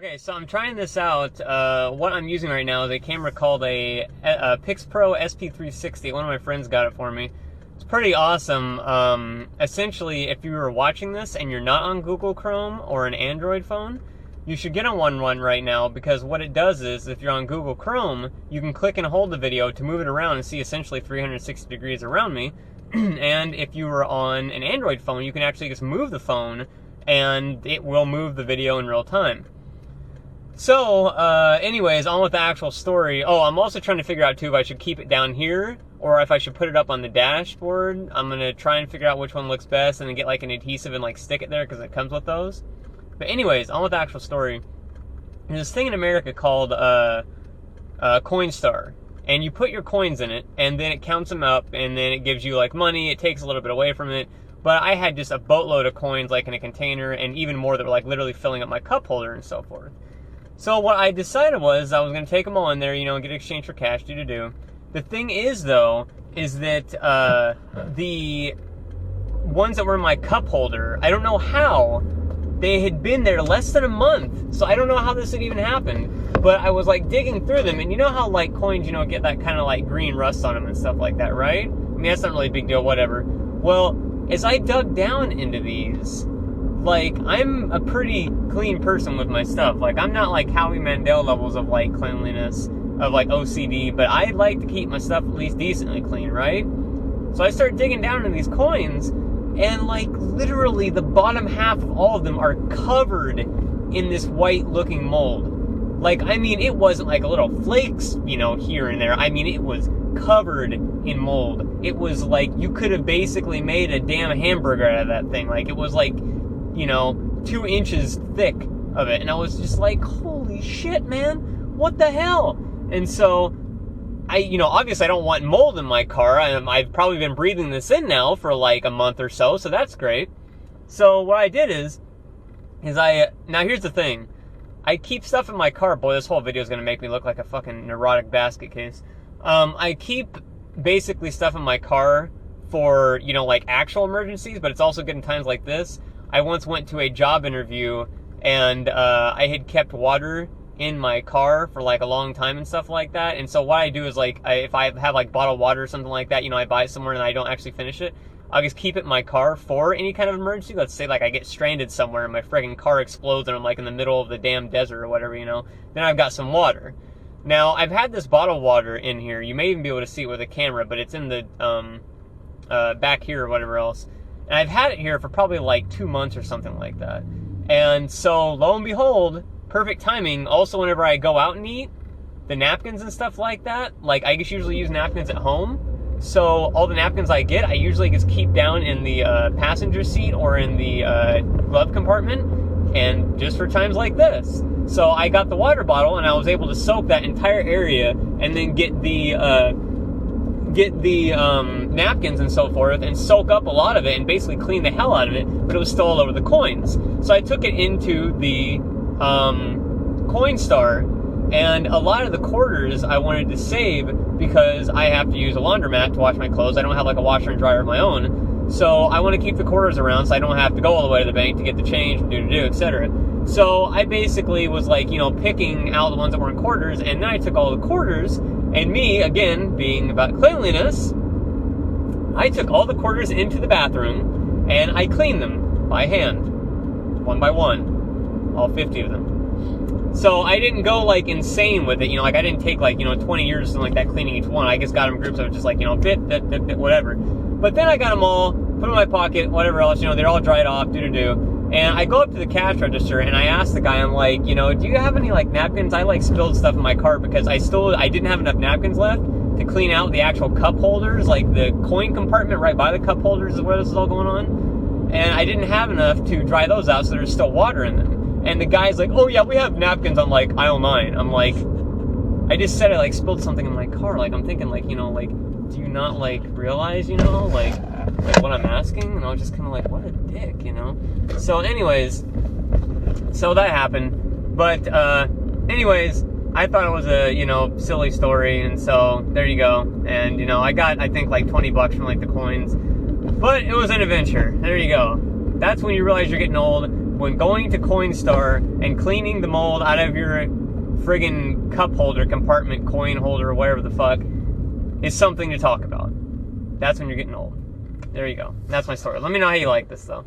Okay, so I'm trying this out. What I'm using right now is a camera called a pixpro sp360. One of my friends got it for me. It's pretty awesome. Essentially, if you were watching this and you're not on Google Chrome or an Android phone, you should get on one right now, because what it does is, if you're on Google Chrome, you can click and hold the video to move it around and see essentially 360 degrees around me. And if you were on an Android phone, you can actually just move the phone and it will move the video in real time. So, anyways, on with the actual story. Oh, I'm also trying to figure out, too, if I should keep it down here or if I should put it up on the dashboard. I'm going to try and figure out which one looks best and then get, like, an adhesive and, like, stick it there because it comes with those. But anyways, on with the actual story. There's this thing in America called Coinstar. And you put your coins in it, and then it counts them up, and then it gives you, like, money. It takes a little bit away from it. But I had just a boatload of coins, like, in a container, and even more that were, like, literally filling up my cup holder and so forth. So what I decided was I was going to take them all in there, you know, and get exchange for cash, do. The thing is, though, is that the ones that were in my cup holder, I don't know how, they had been there less than a month. So I don't know how this had even happened. But I was, like, digging through them, and you know how, like, coins, you know, get that kind of, like, green rust on them and stuff like that, right? I mean, that's not really a big deal, whatever. Well, as I dug down into these, like, I'm a pretty clean person with my stuff. Like, I'm not like Howie Mandel levels of, like, cleanliness, of, like, OCD, but I like to keep my stuff at least decently clean, right? So I started digging down into these coins, and, like, literally the bottom half of all of them are covered in this white-looking mold. Like, I mean, it wasn't like a little flakes, you know, here and there. I mean, it was covered in mold. It was like you could have basically made a damn hamburger out of that thing. Like, it was like, you know, 2 inches thick of it. And I was just like, holy shit, man, what the hell? And so, you know, obviously I don't want mold in my car. I've probably been breathing this in now for like a month or so that's great. So what I did is now here's the thing. I keep stuff in my car. Boy, this whole video is going to make me look like a fucking neurotic basket case. I keep basically stuff in my car for, you know, like actual emergencies, but it's also good in times like this. I once went to a job interview, and I had kept water in my car for like a long time and stuff like that. And so what I do is, like, if I have like bottled water or something like that, you know, I buy it somewhere and I don't actually finish it, I'll just keep it in my car for any kind of emergency. Let's say like I get stranded somewhere and my friggin' car explodes and I'm like in the middle of the damn desert or whatever, you know, then I've got some water. Now, I've had this bottled water in here. You may even be able to see it with a camera, but it's in the back here or whatever else. And I've had it here for probably like 2 months or something like that. And so, lo and behold, perfect timing. Also, whenever I go out and eat, the napkins and stuff like that, like I just usually use napkins at home. So all the napkins I get, I usually just keep down in the passenger seat or in the glove compartment, and just for times like this. So I got the water bottle and I was able to soak that entire area and then get the napkins and so forth and soak up a lot of it and basically clean the hell out of it, but it was still all over the coins. So I took it into the Coinstar, and a lot of the quarters I wanted to save because I have to use a laundromat to wash my clothes. I don't have like a washer and dryer of my own. So I want to keep the quarters around so I don't have to go all the way to the bank to get the change, etc. So I basically was like, you know, picking out the ones that were in quarters, and then I took all the quarters, and me, again, being about cleanliness, I took all the quarters into the bathroom, and I cleaned them by hand, one by one, all 50 of them. So I didn't go, like, insane with it, you know, like, I didn't take, like, you know, 20 years or something like that cleaning each one. I just got them in groups of just, like, you know, bit, whatever. But then I got them all, put them in my pocket, whatever else, you know, they're all dried off, And I go up to the cash register, and I ask the guy, I'm like, you know, do you have any, like, napkins? I, like, spilled stuff in my car because I didn't have enough napkins left to clean out the actual cup holders, like, the coin compartment right by the cup holders is where this is all going on. And I didn't have enough to dry those out, so there's still water in them. And the guy's like, oh, yeah, we have napkins on, like, aisle 9. I'm like, I just said I, like, spilled something in my car. Like, I'm thinking, like, you know, like, do you not, like, realize, you know, like what I'm asking? And I was just kind of like, what a dick, you know? So anyways, so that happened. But anyways, I thought it was a, you know, silly story. And so there you go. And, you know, I got, I think, like $20 from, like, the coins. But it was an adventure. There you go. That's when you realize you're getting old. when going to Coinstar and cleaning the mold out of your friggin' cup holder, compartment, coin holder, whatever the fuck, is something to talk about. That's when you're getting old. There you go. That's my story. Let me know how you like this, though.